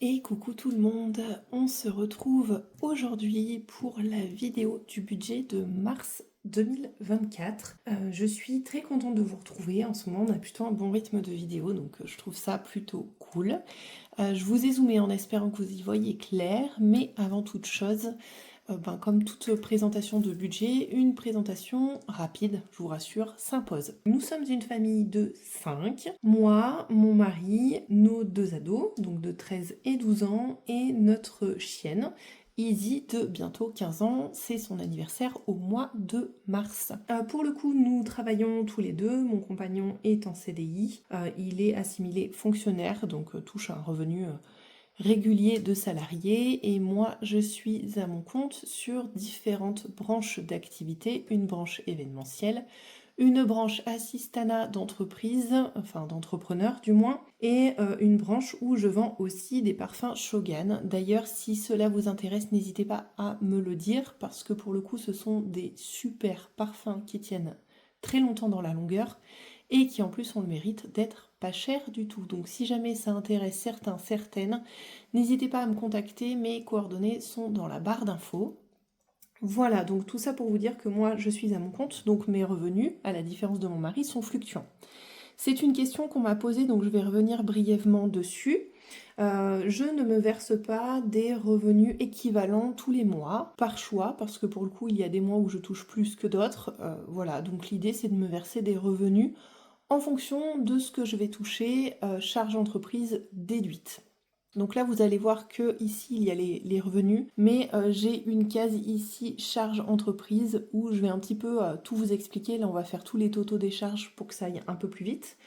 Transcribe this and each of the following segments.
Et coucou tout le monde, on se retrouve aujourd'hui pour la vidéo du budget de mars 2024. Je suis très contente de vous retrouver, en ce moment on a plutôt un bon rythme de vidéo donc je trouve ça plutôt cool. Je vous ai zoomé en espérant que vous y voyez clair, mais avant toute chose, comme toute présentation de budget, une présentation rapide, je vous rassure, s'impose. Nous sommes une famille de 5, moi, mon mari, nos 2 ados, donc de 13 et 12 ans, et notre chienne, Izzy de bientôt 15 ans, c'est son anniversaire au mois de mars. Pour le coup, nous travaillons tous les deux, mon compagnon est en CDI, il est assimilé fonctionnaire, donc touche un revenu régulier de salariés, et moi je suis à mon compte sur différentes branches d'activité, une branche événementielle, une branche assistanat d'entreprise, enfin d'entrepreneur du moins, et une branche où je vends aussi des parfums Shogun. D'ailleurs, si cela vous intéresse, n'hésitez pas à me le dire, parce que pour le coup ce sont des super parfums qui tiennent très longtemps dans la longueur, et qui en plus ont le mérite d'être pas chers du tout. Donc si jamais ça intéresse certains, certaines, n'hésitez pas à me contacter, mes coordonnées sont dans la barre d'infos. Voilà, donc tout ça pour vous dire que moi je suis à mon compte, donc mes revenus, à la différence de mon mari, sont fluctuants. C'est une question qu'on m'a posée, donc je vais revenir brièvement dessus. Je ne me verse pas des revenus équivalents tous les mois, par choix, parce que pour le coup il y a des mois où je touche plus que d'autres. Voilà, donc l'idée c'est de me verser des revenus en fonction de ce que je vais toucher, charge entreprise déduite. Donc là, vous allez voir que ici, il y a les revenus, mais j'ai une case ici, charge entreprise, où je vais un petit peu tout vous expliquer. Là, on va faire tous les totaux des charges pour que ça aille un peu plus vite.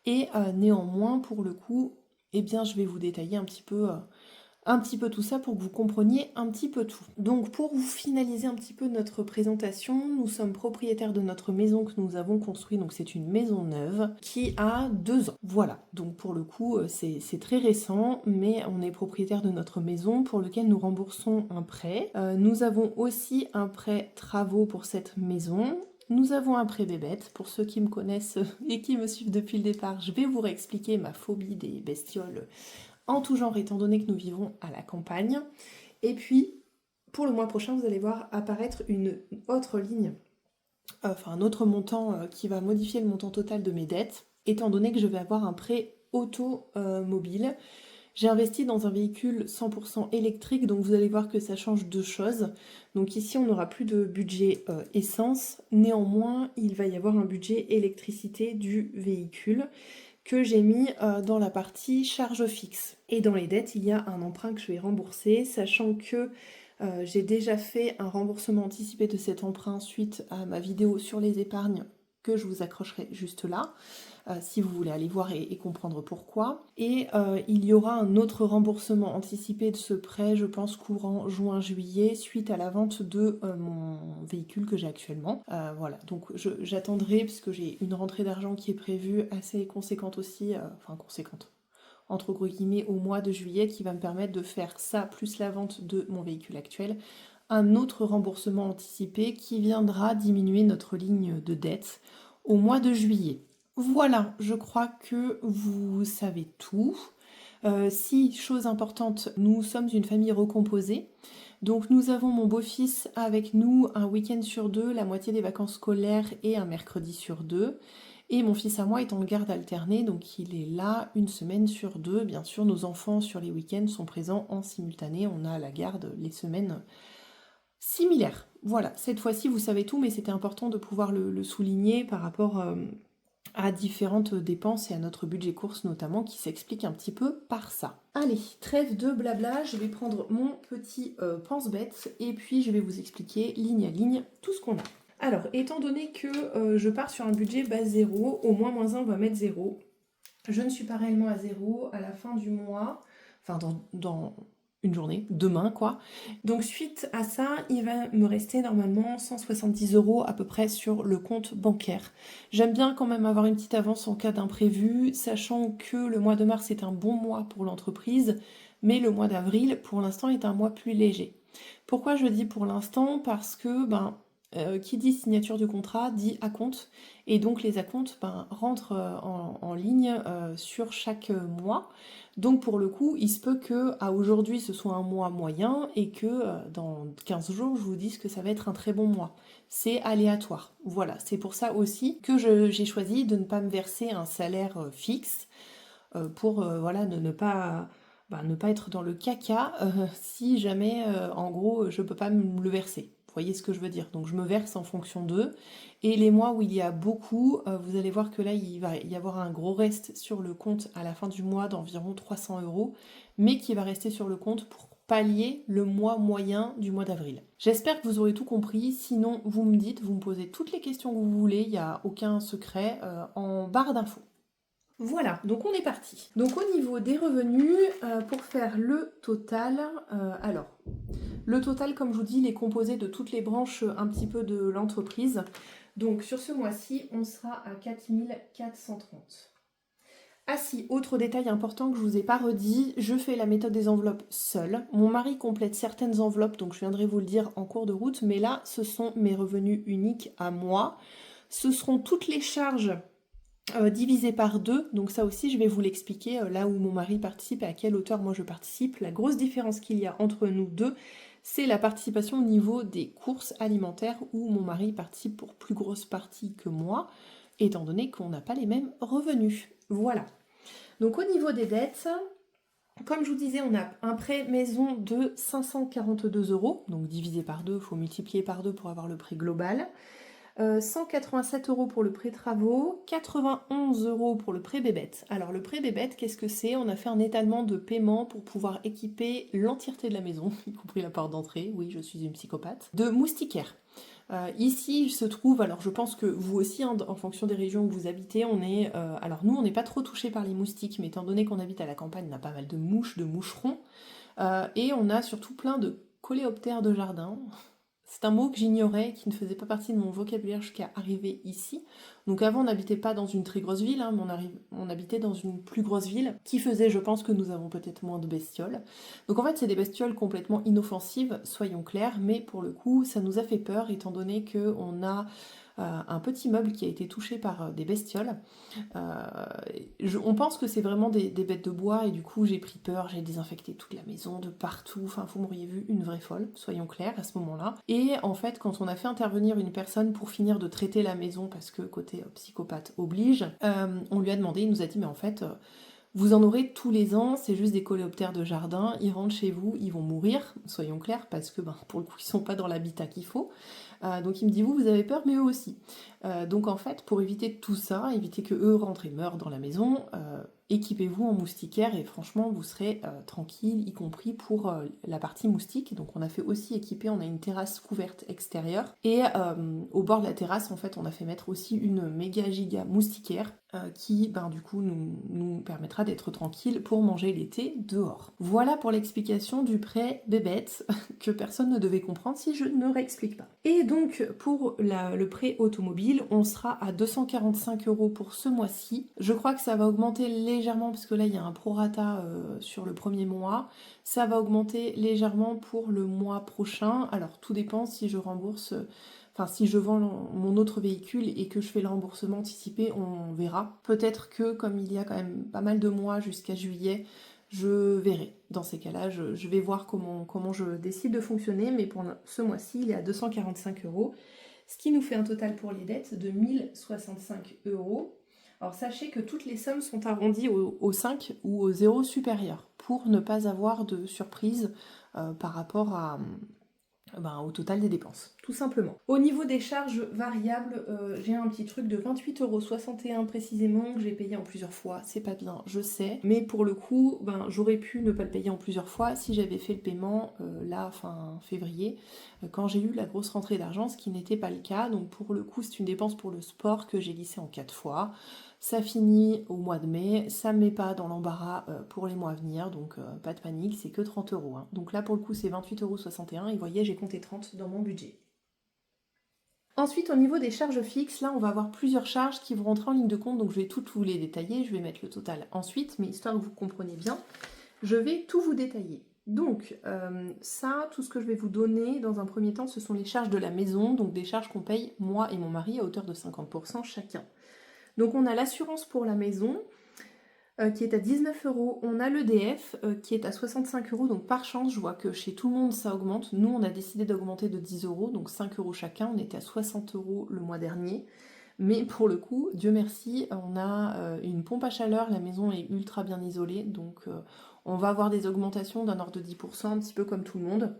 Et néanmoins, pour le coup, eh bien, je vais vous détailler un petit peu tout ça pour que vous compreniez un petit peu tout. Donc pour vous finaliser un petit peu notre présentation, nous sommes propriétaires de notre maison que nous avons construite, donc c'est une maison neuve qui a 2 ans. Voilà, donc pour le coup c'est très récent, mais on est propriétaire de notre maison pour lequel nous remboursons un prêt. Nous avons aussi un prêt travaux pour cette maison. Nous avons un prêt bébête. Pour ceux qui me connaissent et qui me suivent depuis le départ, je vais vous réexpliquer ma phobie des bestioles en tout genre, étant donné que nous vivons à la campagne. Et puis, pour le mois prochain, vous allez voir apparaître une autre ligne, enfin un autre montant qui va modifier le montant total de mes dettes, étant donné que je vais avoir un prêt automobile. J'ai investi dans un véhicule 100% électrique, donc vous allez voir que ça change 2 choses. Donc ici, on n'aura plus de budget essence, néanmoins, il va y avoir un budget électricité du véhicule que j'ai mis dans la partie charge fixe. Et dans les dettes, il y a un emprunt que je vais rembourser, sachant que j'ai déjà fait un remboursement anticipé de cet emprunt suite à ma vidéo sur les épargnes que je vous accrocherai juste là, si vous voulez aller voir et comprendre pourquoi. Et il y aura un autre remboursement anticipé de ce prêt, je pense courant juin-juillet, suite à la vente de mon véhicule que j'ai actuellement. Voilà, donc j'attendrai, puisque j'ai une rentrée d'argent qui est prévue assez conséquente aussi, enfin conséquente, entre gros guillemets, au mois de juillet, qui va me permettre de faire ça, plus la vente de mon véhicule actuel, un autre remboursement anticipé qui viendra diminuer notre ligne de dette au mois de juillet. Voilà, je crois que vous savez tout. Si, chose importante, nous sommes une famille recomposée. Donc nous avons mon beau-fils avec nous un week-end sur 2, la moitié des vacances scolaires et un mercredi sur 2. Et mon fils à moi est en garde alternée, donc il est là une semaine sur 2. Bien sûr, nos enfants sur les week-ends sont présents en simultané. On a la garde les semaines similaires. Voilà, cette fois-ci vous savez tout, mais c'était important de pouvoir le souligner par rapport à différentes dépenses et à notre budget course notamment, qui s'explique un petit peu par ça. Allez, trêve de blabla, je vais prendre mon petit pense-bête et puis je vais vous expliquer ligne à ligne tout ce qu'on a. Alors, étant donné que je pars sur un budget base 0, au moins moins 1 on va mettre 0. Je ne suis pas réellement à 0 à la fin du mois, enfin dans une journée, demain quoi. Donc suite à ça, il va me rester normalement 170 € à peu près sur le compte bancaire. J'aime bien quand même avoir une petite avance en cas d'imprévu, sachant que le mois de mars est un bon mois pour l'entreprise, mais le mois d'avril pour l'instant est un mois plus léger. Pourquoi je dis pour l'instant? Parce que Qui dit signature de contrat dit acompte, et donc les acomptes rentrent en ligne sur chaque mois. Donc pour le coup, il se peut que à aujourd'hui ce soit un mois moyen et que dans 15 jours je vous dise que ça va être un très bon mois. C'est aléatoire. Voilà, c'est pour ça aussi que j'ai choisi de ne pas me verser un salaire fixe pour voilà, ne pas être dans le caca si jamais en gros je peux pas me le verser. Vous voyez ce que je veux dire? Donc je me verse en fonction d'eux. Et les mois où il y a beaucoup, vous allez voir que là il va y avoir un gros reste sur le compte à la fin du mois d'environ 300 euros, mais qui va rester sur le compte pour pallier le mois moyen du mois d'avril. J'espère que vous aurez tout compris, sinon vous me dites, vous me posez toutes les questions que vous voulez, il n'y a aucun secret en barre d'infos. Voilà, donc on est parti. Donc au niveau des revenus, pour faire le total, alors, le total, comme je vous dis, il est composé de toutes les branches un petit peu de l'entreprise. Donc sur ce mois-ci, on sera à 4430. Ah si, autre détail important que je vous ai pas redit, je fais la méthode des enveloppes seule. Mon mari complète certaines enveloppes, donc je viendrai vous le dire en cours de route, mais là, ce sont mes revenus uniques à moi. Ce seront toutes les charges divisé par deux, donc ça aussi je vais vous l'expliquer, là où mon mari participe et à quelle hauteur moi je participe. La grosse différence qu'il y a entre nous deux, c'est la participation au niveau des courses alimentaires où mon mari participe pour plus grosse partie que moi, étant donné qu'on n'a pas les mêmes revenus. Voilà. Donc au niveau des dettes, comme je vous disais, on a un prêt maison de 542 euros, donc divisé par deux, il faut multiplier par deux pour avoir le prêt global. 187 euros pour le prêt travaux, 91 euros pour le prêt bébête. Alors le prêt bébête, qu'est-ce que c'est? On a fait un étalement de paiement pour pouvoir équiper l'entièreté de la maison, y compris la part d'entrée, oui je suis une psychopathe, de moustiquaires. Ici il se trouve, alors je pense que vous aussi, hein, en fonction des régions où vous habitez, on est, alors nous on n'est pas trop touchés par les moustiques, mais étant donné qu'on habite à la campagne, on a pas mal de mouches, de moucherons, et on a surtout plein de coléoptères de jardin. C'est un mot que j'ignorais, qui ne faisait pas partie de mon vocabulaire jusqu'à arriver ici. Donc avant, on n'habitait pas dans une très grosse ville, hein, mais on habitait dans une plus grosse ville, qui faisait, je pense, que nous avons peut-être moins de bestioles. Donc en fait, c'est des bestioles complètement inoffensives, soyons clairs, mais pour le coup, ça nous a fait peur, étant donné qu'on a un petit meuble qui a été touché par des bestioles. On pense que c'est vraiment des bêtes de bois et du coup j'ai pris peur, j'ai désinfecté toute la maison de partout, enfin vous m'auriez vu une vraie folle, soyons clairs à ce moment-là. Et en fait quand on a fait intervenir une personne pour finir de traiter la maison, parce que côté psychopathe oblige, on lui a demandé, il nous a dit mais en fait vous en aurez tous les ans, c'est juste des coléoptères de jardin, ils rentrent chez vous, ils vont mourir, soyons clairs, parce que pour le coup ils sont pas dans l'habitat qu'il faut. Donc il me dit vous avez peur, mais eux aussi. Donc en fait, pour éviter tout ça, éviter que eux rentrent et meurent dans la maison, équipez-vous en moustiquaire et franchement vous serez tranquille, y compris pour la partie moustique. Donc on a fait aussi équiper, on a une terrasse couverte extérieure et au bord de la terrasse en fait on a fait mettre aussi une méga giga moustiquaire qui du coup nous permettra d'être tranquille pour manger l'été dehors. Voilà pour l'explication du prêt bébête que personne ne devait comprendre si je ne réexplique pas. Et donc pour le prêt automobile, on sera à 245 euros pour ce mois-ci. Je crois que ça va augmenter légèrement parce que là il y a un prorata sur le premier mois. Ça va augmenter légèrement pour le mois prochain. Alors tout dépend si je rembourse... Enfin, si je vends mon autre véhicule et que je fais le remboursement anticipé, on verra. Peut-être que, comme il y a quand même pas mal de mois jusqu'à juillet, je verrai. Dans ces cas-là, je vais voir comment je décide de fonctionner, mais pour ce mois-ci, il est à 245 euros, ce qui nous fait un total pour les dettes de 1065 euros. Alors sachez que toutes les sommes sont arrondies au 5 ou au 0 supérieur, pour ne pas avoir de surprise par rapport au total des dépenses, tout simplement. Au niveau des charges variables, j'ai un petit truc de 28,61 € précisément, que j'ai payé en plusieurs fois, c'est pas bien, je sais, mais pour le coup, j'aurais pu ne pas le payer en plusieurs fois si j'avais fait le paiement là, fin février, quand j'ai eu la grosse rentrée d'argent, ce qui n'était pas le cas, donc pour le coup, c'est une dépense pour le sport que j'ai lissée en 4 fois. Ça finit au mois de mai, ça me met pas dans l'embarras pour les mois à venir, donc pas de panique, c'est que 30 €. Hein. Donc là pour le coup c'est 28,61 € et vous voyez j'ai compté 30 dans mon budget. Ensuite au niveau des charges fixes, là on va avoir plusieurs charges qui vont rentrer en ligne de compte, donc je vais toutes vous les détailler, je vais mettre le total ensuite, mais histoire que vous compreniez bien, je vais tout vous détailler. Donc ça, tout ce que je vais vous donner dans un premier temps, ce sont les charges de la maison, donc des charges qu'on paye moi et mon mari à hauteur de 50% chacun. Donc on a l'assurance pour la maison qui est à 19 €, on a l'EDF qui est à 65 €, donc par chance je vois que chez tout le monde ça augmente, nous on a décidé d'augmenter de 10 €, donc 5 € chacun, on était à 60 € le mois dernier, mais pour le coup, Dieu merci, on a une pompe à chaleur, la maison est ultra bien isolée, donc on va avoir des augmentations d'un ordre de 10%, un petit peu comme tout le monde.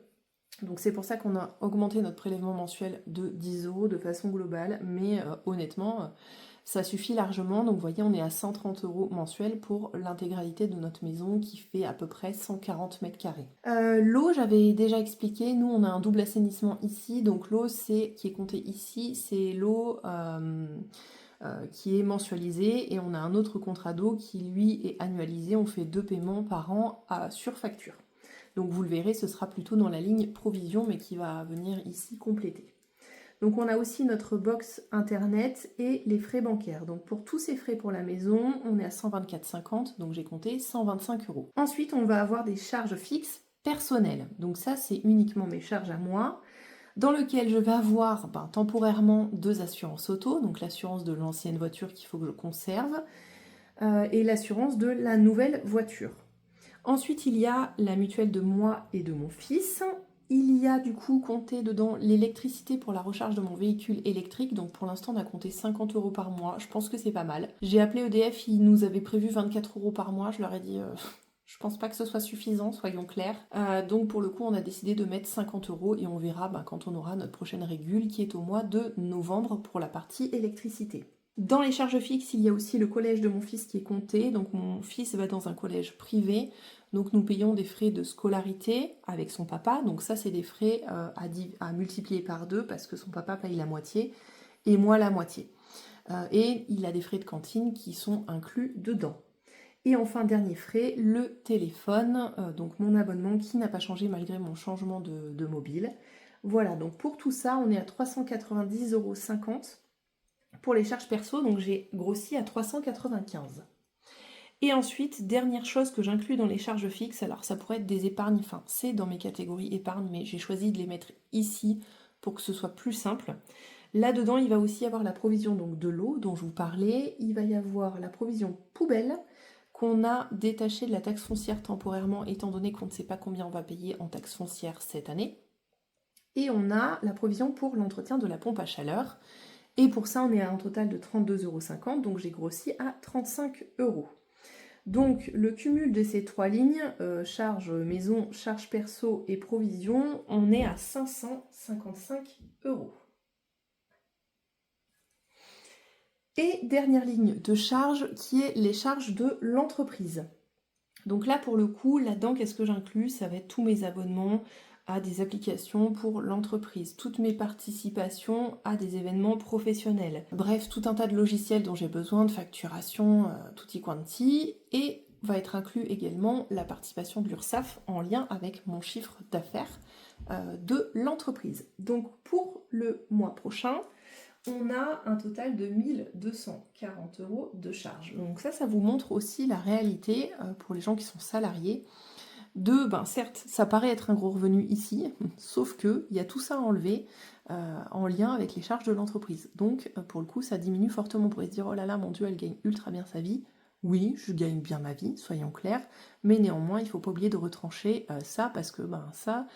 Donc c'est pour ça qu'on a augmenté notre prélèvement mensuel de 10 € de façon globale, mais honnêtement, ça suffit largement. Donc vous voyez, on est à 130 € mensuels pour l'intégralité de notre maison qui fait à peu près 140 mètres carrés. L'eau, j'avais déjà expliqué, nous on a un double assainissement ici, donc l'eau qui est comptée ici, c'est l'eau qui est mensualisée, et on a un autre contrat d'eau qui lui est annualisé, on fait 2 paiements par an sur facture. Donc vous le verrez, ce sera plutôt dans la ligne provision, mais qui va venir ici compléter. Donc on a aussi notre box internet et les frais bancaires. Donc pour tous ces frais pour la maison, on est à 124,50 €, donc j'ai compté 125 €. Ensuite, on va avoir des charges fixes personnelles. Donc ça, c'est uniquement mes charges à moi, dans lequel je vais avoir temporairement 2 assurances auto, donc l'assurance de l'ancienne voiture qu'il faut que je conserve, et l'assurance de la nouvelle voiture. Ensuite, il y a la mutuelle de moi et de mon fils. Il y a du coup compté dedans l'électricité pour la recharge de mon véhicule électrique. Donc pour l'instant, on a compté 50 € par mois. Je pense que c'est pas mal. J'ai appelé EDF, ils nous avaient prévu 24 € par mois. Je leur ai dit, je pense pas que ce soit suffisant, soyons clairs. Donc pour le coup, on a décidé de mettre 50 € et on verra quand on aura notre prochaine régule qui est au mois de novembre pour la partie électricité. Dans les charges fixes, il y a aussi le collège de mon fils qui est compté. Donc mon fils va dans un collège privé. Donc nous payons des frais de scolarité avec son papa. Donc ça, c'est des frais à multiplier par 2 parce que son papa paye la moitié et moi la moitié. Et il a des frais de cantine qui sont inclus dedans. Et enfin, dernier frais, le téléphone, donc mon abonnement qui n'a pas changé malgré mon changement de mobile. Voilà, donc pour tout ça, on est à 390,50 € pour les charges perso, donc j'ai grossi à 395. Et ensuite, dernière chose que j'inclus dans les charges fixes, alors ça pourrait être des épargnes, enfin c'est dans mes catégories épargne, mais j'ai choisi de les mettre ici pour que ce soit plus simple. Là-dedans, il va aussi y avoir la provision donc, de l'eau dont je vous parlais, il va y avoir la provision poubelle qu'on a détachée de la taxe foncière temporairement, étant donné qu'on ne sait pas combien on va payer en taxe foncière cette année. Et on a la provision pour l'entretien de la pompe à chaleur. Et pour ça, on est à un total de 32,50 €, donc j'ai grossi à 35 €. Donc le cumul de ces trois lignes, charge maison, charge perso et provision, on est à 555 €. Et dernière ligne de charge qui est les charges de l'entreprise. Donc là pour le coup, là-dedans qu'est-ce que j'inclus? Ça va être tous mes abonnements à des applications pour l'entreprise, toutes mes participations à des événements professionnels. Bref, tout un tas de logiciels dont j'ai besoin, de facturation, tutti quanti, et va être inclus également la participation de l'URSSAF en lien avec mon chiffre d'affaires de l'entreprise. Donc pour le mois prochain, on a un total de 1240 € de charges. Donc ça vous montre aussi la réalité pour les gens qui sont salariés certes, ça paraît être un gros revenu ici, sauf que il y a tout ça à enlever en lien avec les charges de l'entreprise. Donc, pour le coup, ça diminue fortement. On pourrait se dire, oh là là, mon Dieu, elle gagne ultra bien sa vie. Oui, je gagne bien ma vie, soyons clairs, mais néanmoins, il ne faut pas oublier de retrancher ça, parce que ça,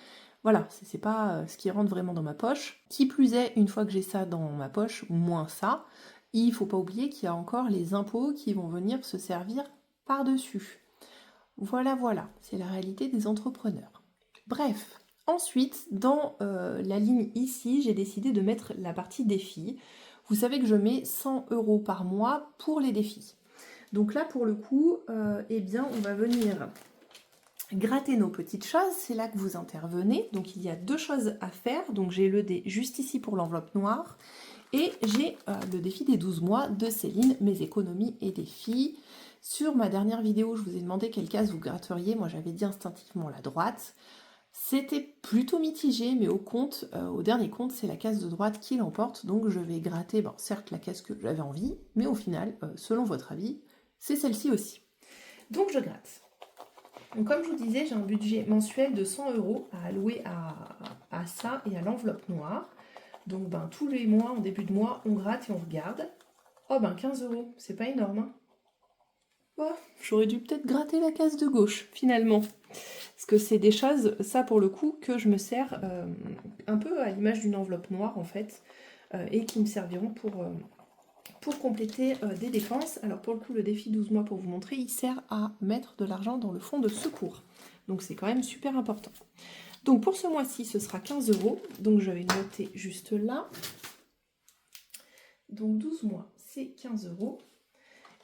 voilà, c'est pas ce qui rentre vraiment dans ma poche. Qui plus est, une fois que j'ai ça dans ma poche, moins ça, il ne faut pas oublier qu'il y a encore les impôts qui vont venir se servir par-dessus. Voilà, c'est la réalité des entrepreneurs. Bref, ensuite, dans la ligne ici, j'ai décidé de mettre la partie défis. Vous savez que je mets 100 € par mois pour les défis. Donc là, pour le coup, on va venir gratter nos petites choses. C'est là que vous intervenez. Donc il y a deux choses à faire. Donc j'ai le dé juste ici pour l'enveloppe noire. Et j'ai le défi des 12 mois de Céline, mes économies et défis. Sur ma dernière vidéo, je vous ai demandé quelle case vous gratteriez. Moi, j'avais dit instinctivement la droite. C'était plutôt mitigé, mais au dernier compte, c'est la case de droite qui l'emporte. Donc, je vais gratter, certes, la case que j'avais envie, mais au final, selon votre avis, c'est celle-ci aussi. Donc, je gratte. Donc comme je vous disais, j'ai un budget mensuel de 100 € à allouer à ça et à l'enveloppe noire. Donc tous les mois, en début de mois, on gratte et on regarde. Oh 15 €, c'est pas énorme, hein. Oh, j'aurais dû peut-être gratter la case de gauche, finalement. Parce que c'est des choses, ça pour le coup, que je me sers un peu à l'image d'une enveloppe noire, en fait, et qui me serviront pour compléter des dépenses. Alors pour le coup, le défi 12 mois, pour vous montrer, il sert à mettre de l'argent dans le fonds de secours. Donc c'est quand même super important. Donc pour ce mois-ci, ce sera 15 €. Donc je vais le noter juste là. Donc 12 mois, c'est 15 €.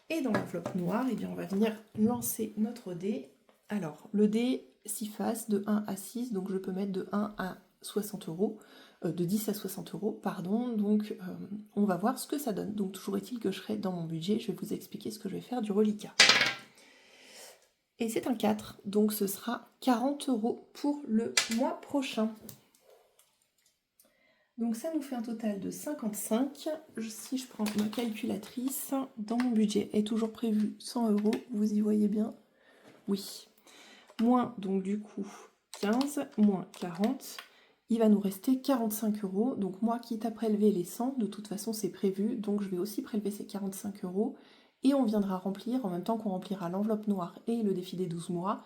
Et dans l'enveloppe noire, eh bien, on va venir lancer notre dé. Alors, le dé 6 faces de 1 à 6, donc je peux mettre de 1 à 60 €, de 10 à 60 €, pardon. Donc, on va voir ce que ça donne. Donc, toujours est-il que je serai dans mon budget. Je vais vous expliquer ce que je vais faire du reliquat. Et c'est un 4, donc ce sera 40 € pour le mois prochain. Donc ça nous fait un total de 55. Si je prends ma calculatrice, dans mon budget est toujours prévu 100 €, vous y voyez bien? Oui. Moins donc du coup 15, moins 40, il va nous rester 45 €. Donc moi, quitte à prélever les 100, de toute façon c'est prévu, donc je vais aussi prélever ces 45 € et on viendra remplir, en même temps qu'on remplira l'enveloppe noire et le défi des 12 mois,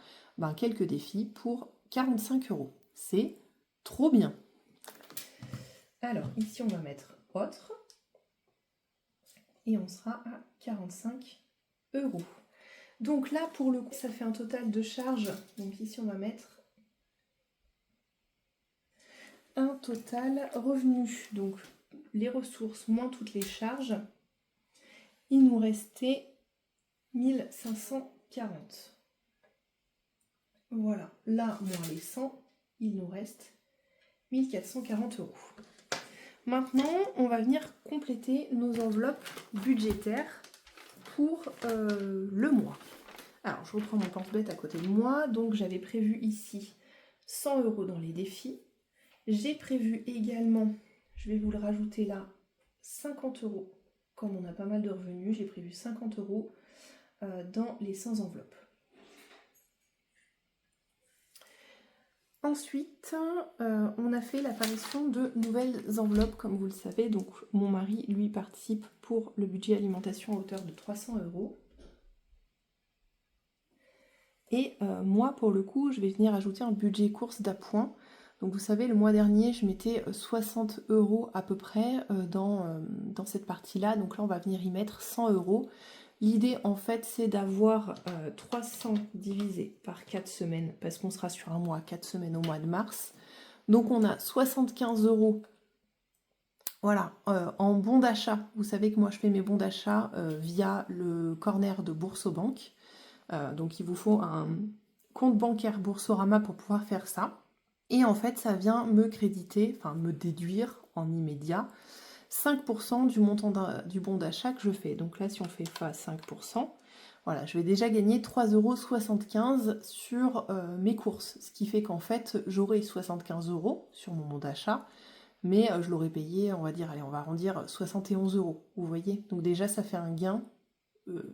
quelques défis pour 45 €. C'est trop bien! Alors, ici, on va mettre autre. Et on sera à 45 €. Donc là, pour le coup, ça fait un total de charges. Donc ici, on va mettre un total revenu. Donc, les ressources moins toutes les charges. Il nous restait 1540. Voilà. Là, moins les 100, il nous reste 1440 €. Maintenant, on va venir compléter nos enveloppes budgétaires pour le mois. Alors, je reprends mon pense-bête à côté de moi. Donc, j'avais prévu ici 100 € dans les défis. J'ai prévu également, je vais vous le rajouter là, 50 €. Comme on a pas mal de revenus, j'ai prévu 50 € dans les 100 enveloppes. Ensuite, on a fait l'apparition de nouvelles enveloppes, comme vous le savez. Donc, mon mari, lui, participe pour le budget alimentation à hauteur de 300 €. Et moi, pour le coup, je vais venir ajouter un budget course d'appoint. Donc, vous savez, le mois dernier, je mettais 60 € à peu près dans cette partie-là. Donc là, on va venir y mettre 100 €. L'idée, en fait, c'est d'avoir 300 divisé par 4 semaines, parce qu'on sera sur un mois, 4 semaines au mois de mars. Donc, on a 75 €, voilà, en bons d'achat. Vous savez que moi, je fais mes bons d'achat via le corner de Boursorama. Donc, il vous faut un compte bancaire Boursorama pour pouvoir faire ça. Et en fait, ça vient me créditer, enfin me déduire en immédiat 5% du montant du bon d'achat que je fais. Donc là, si on fait fois 5%, voilà, je vais déjà gagner 3,75 € sur mes courses. Ce qui fait qu'en fait, j'aurai 75 € sur mon bon d'achat, mais je l'aurais payé, on va dire, allez, on va arrondir 71 €. Vous voyez? Donc déjà, ça fait un gain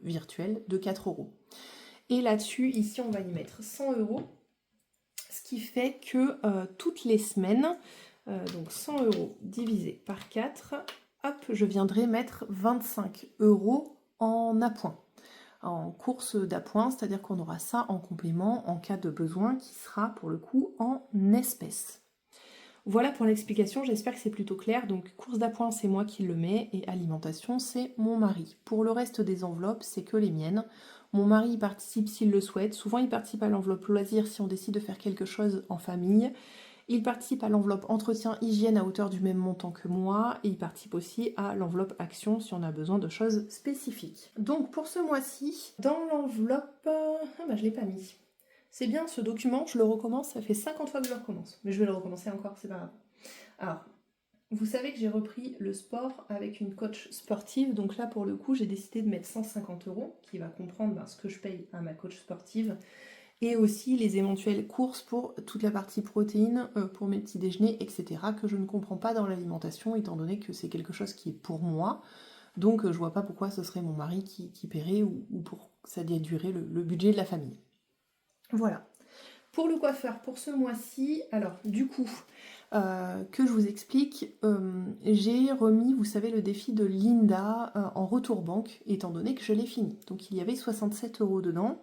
virtuel de 4 €. Et là-dessus, ici, on va y mettre 100 €. Ce qui fait que toutes les semaines, donc 100 € divisé par 4, hop, je viendrai mettre 25 € en appoint, en course d'appoint, c'est-à-dire qu'on aura ça en complément en cas de besoin qui sera pour le coup en espèces. Voilà pour l'explication, j'espère que c'est plutôt clair. Donc course d'appoint, c'est moi qui le mets et alimentation, c'est mon mari. Pour le reste des enveloppes, c'est que les miennes. Mon mari y participe s'il le souhaite. Souvent, il participe à l'enveloppe loisirs si on décide de faire quelque chose en famille. Il participe à l'enveloppe entretien hygiène à hauteur du même montant que moi. Et il participe aussi à l'enveloppe action si on a besoin de choses spécifiques. Donc pour ce mois-ci, dans l'enveloppe... je ne l'ai pas mis. C'est bien ce document, je le recommence, ça fait 50 fois que je le recommence. Mais je vais le recommencer encore, c'est pas grave. Alors, vous savez que j'ai repris le sport avec une coach sportive. Donc là, pour le coup, j'ai décidé de mettre 150 €, qui va comprendre ce que je paye à ma coach sportive. Et aussi les éventuelles courses pour toute la partie protéines, pour mes petits déjeuners, etc. que je ne comprends pas dans l'alimentation, étant donné que c'est quelque chose qui est pour moi. Donc je vois pas pourquoi ce serait mon mari qui paierait ou pour que ça déduirait le budget de la famille. Voilà. Pour le coiffeur, pour ce mois-ci, alors du coup, que je vous explique, j'ai remis, vous savez, le défi de Linda en retour banque, étant donné que je l'ai fini. Donc il y avait 67 € dedans.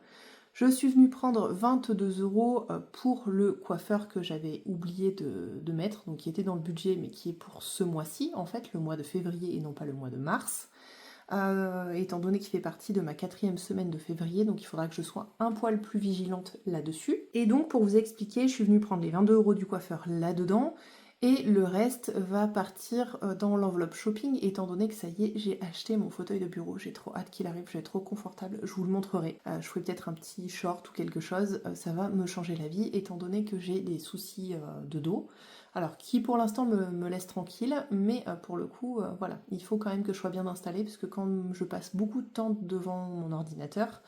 Je suis venue prendre 22 € pour le coiffeur que j'avais oublié de mettre, donc qui était dans le budget, mais qui est pour ce mois-ci, en fait, le mois de février et non pas le mois de mars. Étant donné qu'il fait partie de ma 4e semaine de février, donc il faudra que je sois un poil plus vigilante là-dessus. Et donc pour vous expliquer, je suis venue prendre les 22 € du coiffeur là-dedans, et le reste va partir dans l'enveloppe shopping, étant donné que ça y est, j'ai acheté mon fauteuil de bureau, j'ai trop hâte qu'il arrive, je vais être trop confortable, je vous le montrerai. Je ferai peut-être un petit short ou quelque chose, ça va me changer la vie, étant donné que j'ai des soucis de dos. Alors, qui pour l'instant me laisse tranquille, mais pour le coup, voilà, il faut quand même que je sois bien installée, parce que quand je passe beaucoup de temps devant mon ordinateur,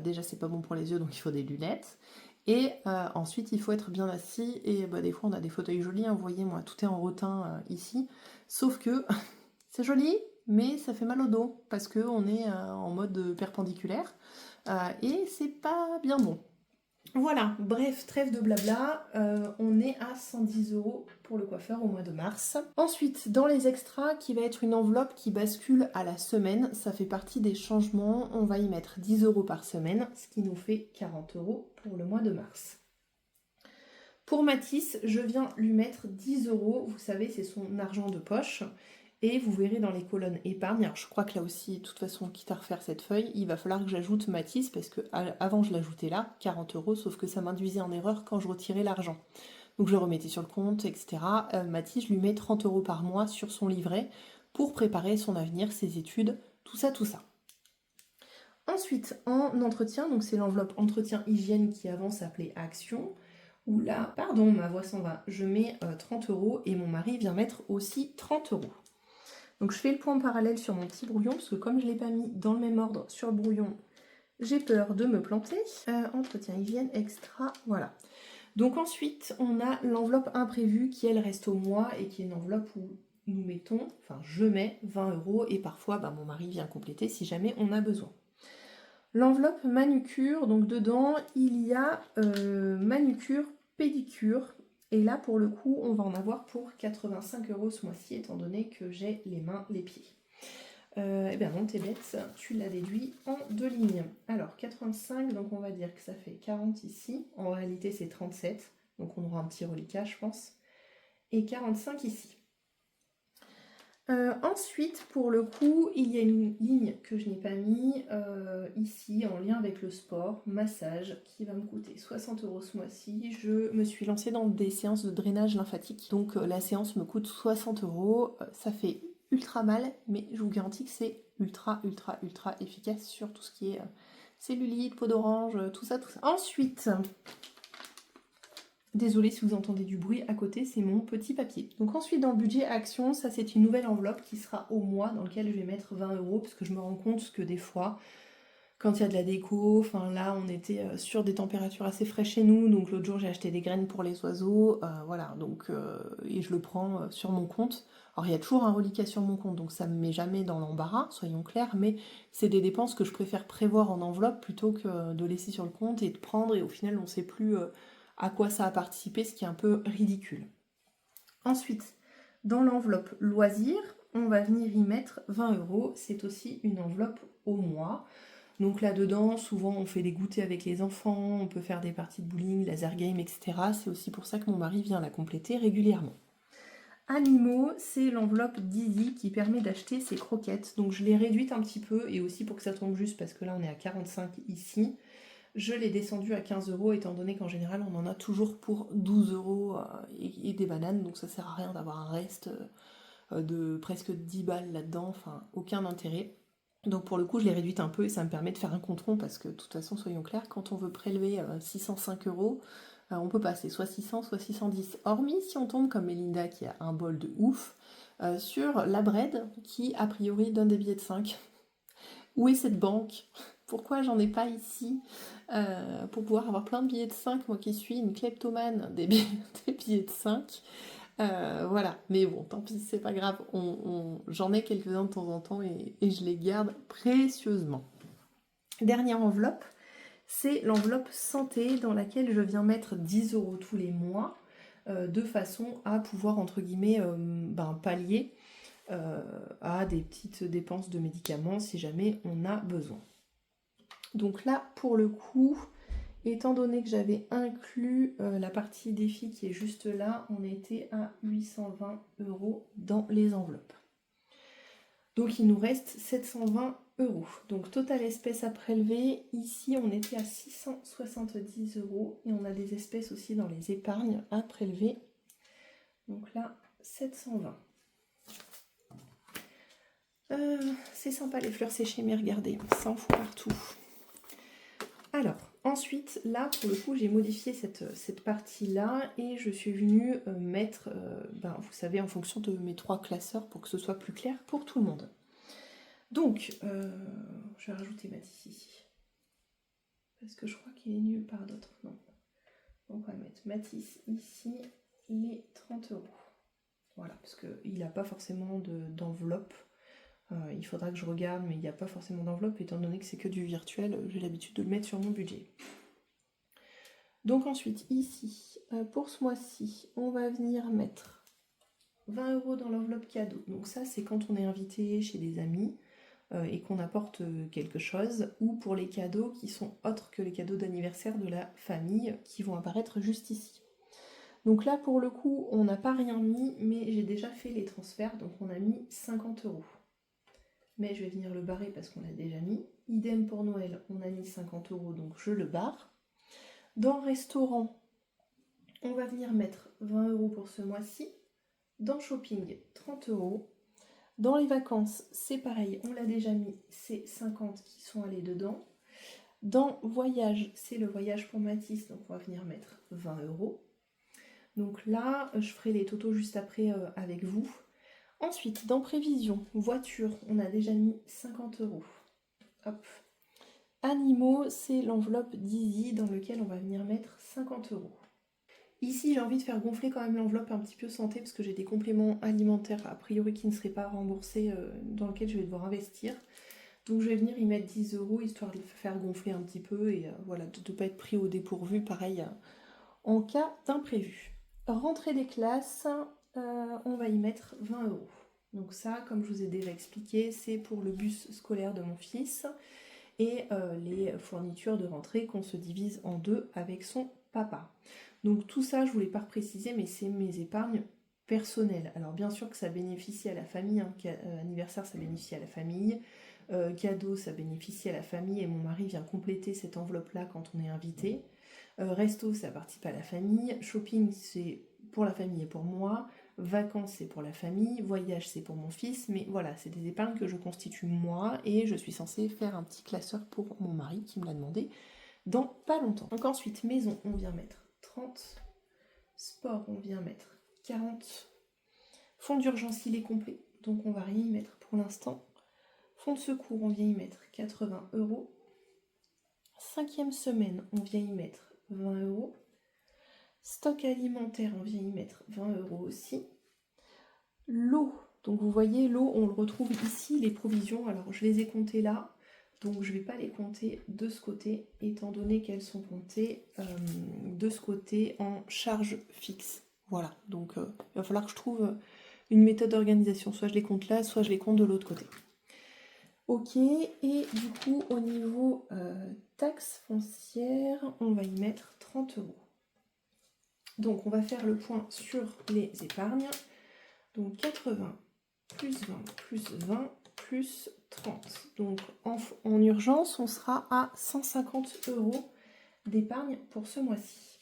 déjà c'est pas bon pour les yeux, donc il faut des lunettes, et ensuite il faut être bien assis, et des fois on a des fauteuils jolis, hein, vous voyez, moi tout est en rotin ici, sauf que c'est joli, mais ça fait mal au dos, parce qu'on est en mode perpendiculaire, et c'est pas bien bon. Voilà, bref, trêve de blabla, on est à 110 € pour le coiffeur au mois de mars. Ensuite, dans les extras, qui va être une enveloppe qui bascule à la semaine, ça fait partie des changements, on va y mettre 10 € par semaine, ce qui nous fait 40 € pour le mois de mars. Pour Mathis, je viens lui mettre 10 €, vous savez, c'est son argent de poche. Et vous verrez dans les colonnes épargne, alors je crois que là aussi, de toute façon, quitte à refaire cette feuille, il va falloir que j'ajoute Mathis, parce que avant je l'ajoutais là, 40 €, sauf que ça m'induisait en erreur quand je retirais l'argent. Donc je le remettais sur le compte, etc. Mathis, je lui mets 30 € par mois sur son livret pour préparer son avenir, ses études, tout ça, tout ça. Ensuite, en entretien, donc c'est l'enveloppe entretien hygiène qui avant s'appelait Action, où là, pardon, ma voix s'en va, je mets 30 € et mon mari vient mettre aussi 30 €. Donc je fais le point parallèle sur mon petit brouillon, parce que comme je ne l'ai pas mis dans le même ordre sur le brouillon, j'ai peur de me planter. Entretien hygiène extra, voilà. Donc ensuite, on a l'enveloppe imprévue qui, elle, reste au mois et qui est une enveloppe où nous mettons, enfin je mets 20 € et parfois mon mari vient compléter si jamais on a besoin. L'enveloppe manucure, donc dedans, il y a manucure, pédicure. Et là, pour le coup, on va en avoir pour 85 € ce mois-ci, étant donné que j'ai les mains, les pieds. Eh bien non, t'es bête, tu l'as déduit en 2 lignes. Alors, 85, donc on va dire que ça fait 40 ici. En réalité, c'est 37, donc on aura un petit reliquat, je pense. Et 45 ici. Ensuite, pour le coup, il y a une ligne que je n'ai pas mis ici, en lien avec le sport, massage, qui va me coûter 60 € ce mois-ci. Je me suis lancée dans des séances de drainage lymphatique, donc la séance me coûte 60 €. Ça fait ultra mal, mais je vous garantis que c'est ultra efficace sur tout ce qui est cellulite, peau d'orange, tout ça. Ensuite, désolée si vous entendez du bruit à côté, c'est mon petit papier. Donc ensuite, dans le budget action, ça c'est une nouvelle enveloppe qui sera au mois, dans lequel je vais mettre 20 €, parce que je me rends compte que des fois, quand il y a de la déco, enfin là on était sur des températures assez fraîches chez nous, donc l'autre jour j'ai acheté des graines pour les oiseaux, voilà, donc et je le prends sur mon compte. Alors il y a toujours un reliquat sur mon compte, donc ça me met jamais dans l'embarras, soyons clairs, mais c'est des dépenses que je préfère prévoir en enveloppe plutôt que de laisser sur le compte et de prendre, et au final on ne sait plus à quoi ça a participé, ce qui est un peu ridicule. Ensuite, dans l'enveloppe loisirs, on va venir y mettre 20 €, c'est aussi une enveloppe au mois. Donc là-dedans, souvent on fait des goûters avec les enfants, on peut faire des parties de bowling, laser game, etc. C'est aussi pour ça que mon mari vient la compléter régulièrement. Animaux, c'est l'enveloppe Didi qui permet d'acheter ses croquettes. Donc je l'ai réduite un petit peu, et aussi pour que ça tombe juste, parce que là on est à 45 ici. Je l'ai descendu à 15 € étant donné qu'en général on en a toujours pour 12 € et des bananes, donc ça sert à rien d'avoir un reste de presque 10 balles là-dedans, enfin aucun intérêt. Donc pour le coup je l'ai réduite un peu et ça me permet de faire un compte rond, parce que de toute façon soyons clairs, quand on veut prélever 605 €, on peut passer soit 600 soit 610, hormis si on tombe comme Melinda qui a un bol de ouf sur la Bread qui a priori donne des billets de 5. Où est cette banque? Pourquoi j'en ai pas ici pour pouvoir avoir plein de billets de 5, moi qui suis une kleptomane des billets de 5. Voilà, mais bon, tant pis, c'est pas grave, j'en ai quelques-uns de temps en temps et je les garde précieusement. Dernière enveloppe C'est l'enveloppe santé dans laquelle je viens mettre 10 € tous les mois, de façon à pouvoir, entre guillemets, pallier à des petites dépenses de médicaments si jamais on a besoin. Donc là, pour le coup, étant donné que j'avais inclus la partie défi qui est juste là, on était à 820 € dans les enveloppes. Donc il nous reste 720 €. Donc total espèces à prélever, ici on était à 670 € et on a des espèces aussi dans les épargnes à prélever. Donc là, 720. C'est sympa les fleurs séchées, mais regardez, ça en fout partout. Alors, ensuite, là, pour le coup, j'ai modifié cette partie-là et je suis venue mettre, vous savez, en fonction de mes 3 classeurs pour que ce soit plus clair pour tout le monde. Donc, je vais rajouter Matisse ici. Parce que je crois qu'il est nulle part d'autre. Non. Donc, on va mettre Matisse ici, les 30 €. Voilà, parce qu'il n'a pas forcément d'enveloppe. Il faudra que je regarde, mais il n'y a pas forcément d'enveloppe, étant donné que c'est que du virtuel, j'ai l'habitude de le mettre sur mon budget. Donc ensuite, ici, pour ce mois-ci, on va venir mettre 20 € dans l'enveloppe cadeau. Donc ça, c'est quand on est invité chez des amis et qu'on apporte quelque chose, ou pour les cadeaux qui sont autres que les cadeaux d'anniversaire de la famille, qui vont apparaître juste ici. Donc là, pour le coup, on n'a pas rien mis, mais j'ai déjà fait les transferts, donc on a mis 50 €. Mais je vais venir le barrer parce qu'on l'a déjà mis. Idem pour Noël, on a mis 50 €, donc je le barre. Dans restaurant, on va venir mettre 20 € pour ce mois-ci. Dans shopping, 30 €. Dans les vacances, c'est pareil, on l'a déjà mis, c'est 50 qui sont allés dedans. Dans voyage, c'est le voyage pour Matisse, donc on va venir mettre 20 €. Donc là, je ferai les totaux juste après avec vous. Ensuite, dans prévision, voiture, on a déjà mis 50 €. Hop. Animaux, c'est l'enveloppe d'Easy dans lequel on va venir mettre 50 €. Ici, j'ai envie de faire gonfler quand même l'enveloppe un petit peu santé parce que j'ai des compléments alimentaires a priori qui ne seraient pas remboursés dans lesquels je vais devoir investir. Donc je vais venir y mettre 10 € histoire de le faire gonfler un petit peu et voilà, de ne pas être pris au dépourvu, pareil, en cas d'imprévu. Rentrée des classes, on va y mettre 20 €. Donc ça, comme je vous ai déjà expliqué, c'est pour le bus scolaire de mon fils et les fournitures de rentrée qu'on se divise en deux avec son papa. Donc tout ça, je ne voulais pas préciser, mais c'est mes épargnes personnelles. Alors bien sûr que ça bénéficie à la famille, hein, anniversaire ça bénéficie à la famille, cadeau ça bénéficie à la famille et mon mari vient compléter cette enveloppe-là quand on est invité. Resto ça participe à la famille, shopping c'est pour la famille et pour moi, vacances c'est pour la famille, voyage c'est pour mon fils, mais voilà, c'est des épargnes que je constitue moi et je suis censée faire un petit classeur pour mon mari qui me l'a demandé dans pas longtemps. Donc ensuite, maison, on vient mettre 30, sport, on vient mettre 40, fonds d'urgence, il est complet, donc on va rien y mettre pour l'instant. Fonds de secours, on vient y mettre 80 €. 5e semaine, on vient y mettre 20 €. Stock alimentaire, on vient y mettre 20 € aussi. L'eau, donc vous voyez, l'eau, on le retrouve ici, les provisions. Alors, je les ai comptées là, donc je ne vais pas les compter de ce côté, étant donné qu'elles sont comptées de ce côté en charge fixe. Voilà, donc il va falloir que je trouve une méthode d'organisation. Soit je les compte là, soit je les compte de l'autre côté. Ok, et du coup, au niveau taxe foncière, on va y mettre 30 €. Donc, on va faire le point sur les épargnes. Donc, 80 plus 20 plus 20 plus 30. Donc, en urgence, on sera à 150 € d'épargne pour ce mois-ci.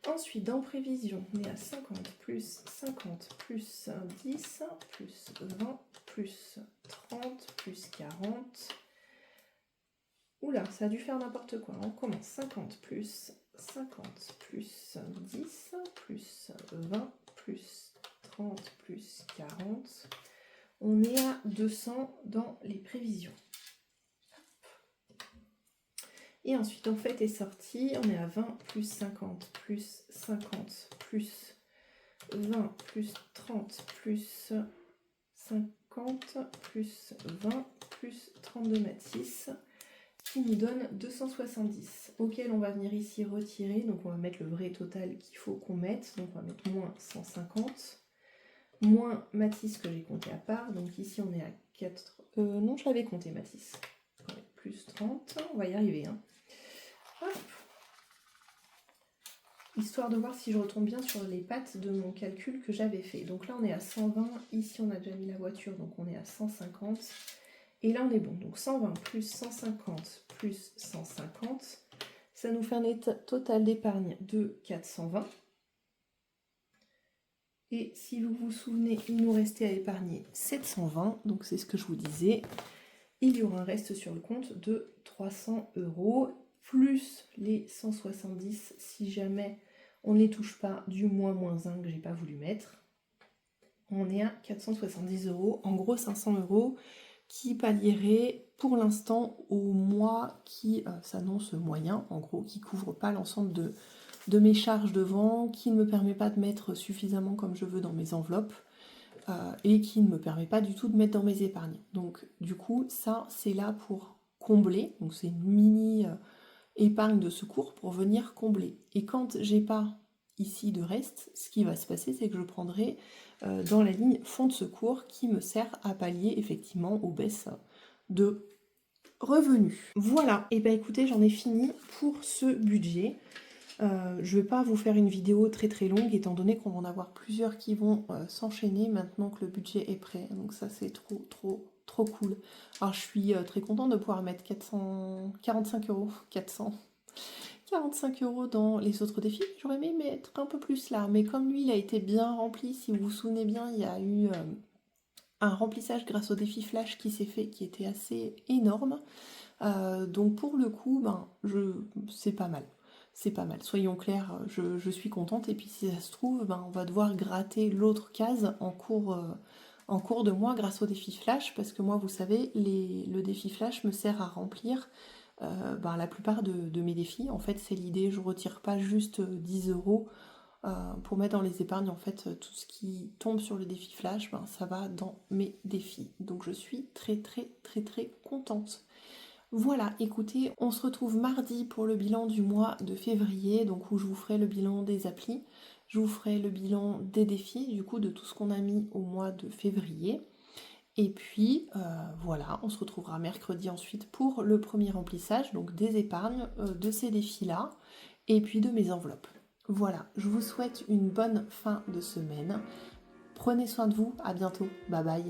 Ensuite, dans prévision, on est à 50 plus 50 plus 10 plus 20 plus 30 plus 40. Oula, ça a dû faire n'importe quoi. On commence 50 plus 50 plus 10 plus 20 plus 30 plus 40. On est à 200 dans les prévisions. Et ensuite, en fait, est sorti, on est à 20 plus 50 plus 50 plus 20 plus 30 plus 50 plus 20 plus 32 Matisse. qui nous donne 270, auquel on va venir ici retirer, donc on va mettre le vrai total qu'il faut qu'on mette, donc on va mettre moins 150, moins Matisse que j'ai compté à part, donc ici on est à 4, non je l'avais compté Matisse, on va mettre plus 30, on va y arriver, hein. Hop. Histoire de voir si je retombe bien sur les pattes de mon calcul que j'avais fait. Donc là on est à 120, ici on a déjà mis la voiture, donc on est à 150, et là on est bon, donc 120 plus 150 plus 150, ça nous fait un total d'épargne de 420. Et si vous vous souvenez, il nous restait à épargner 720, donc c'est ce que je vous disais. Il y aura un reste sur le compte de 300 €, plus les 170 si jamais on ne les touche pas du mois moins 1 que j'ai pas voulu mettre. On est à 470 €, en gros 500 € qui pallierait pour l'instant au mois qui s'annonce moyen, en gros qui couvre pas l'ensemble de mes charges de vente, qui ne me permet pas de mettre suffisamment comme je veux dans mes enveloppes et qui ne me permet pas du tout de mettre dans mes épargnes. Donc du coup ça c'est là pour combler, donc c'est une mini épargne de secours pour venir combler. Et quand j'ai pas ici de reste, ce qui va se passer c'est que je prendrai dans la ligne fonds de secours qui me sert à pallier effectivement aux baisses de revenus. Voilà, et ben écoutez j'en ai fini pour ce budget. Je ne vais pas vous faire une vidéo très très longue étant donné qu'on va en avoir plusieurs qui vont s'enchaîner maintenant que le budget est prêt. Donc ça c'est trop cool. Alors je suis très contente de pouvoir mettre 445 €, 445 € dans les autres défis. J'aurais aimé mettre un peu plus là, mais comme lui il a été bien rempli, si vous vous souvenez bien, il y a eu un remplissage grâce au défi flash qui s'est fait, qui était assez énorme. Donc pour le coup, c'est pas mal. C'est pas mal, soyons clairs, je suis contente. Et puis si ça se trouve, on va devoir gratter l'autre case en cours de mois grâce au défi flash. Parce que moi, vous savez, le défi flash me sert à remplir la plupart de mes défis. En fait, c'est l'idée, je retire pas juste 10 € pour mettre dans les épargnes. En fait, tout ce qui tombe sur le défi flash, ça va dans mes défis. Donc je suis très contente. Voilà, écoutez, on se retrouve mardi pour le bilan du mois de février, donc où je vous ferai le bilan des applis, je vous ferai le bilan des défis, du coup de tout ce qu'on a mis au mois de février. Et puis voilà, on se retrouvera mercredi ensuite pour le premier remplissage, donc des épargnes, de ces défis-là, et puis de mes enveloppes. Voilà, je vous souhaite une bonne fin de semaine. Prenez soin de vous, à bientôt, bye bye.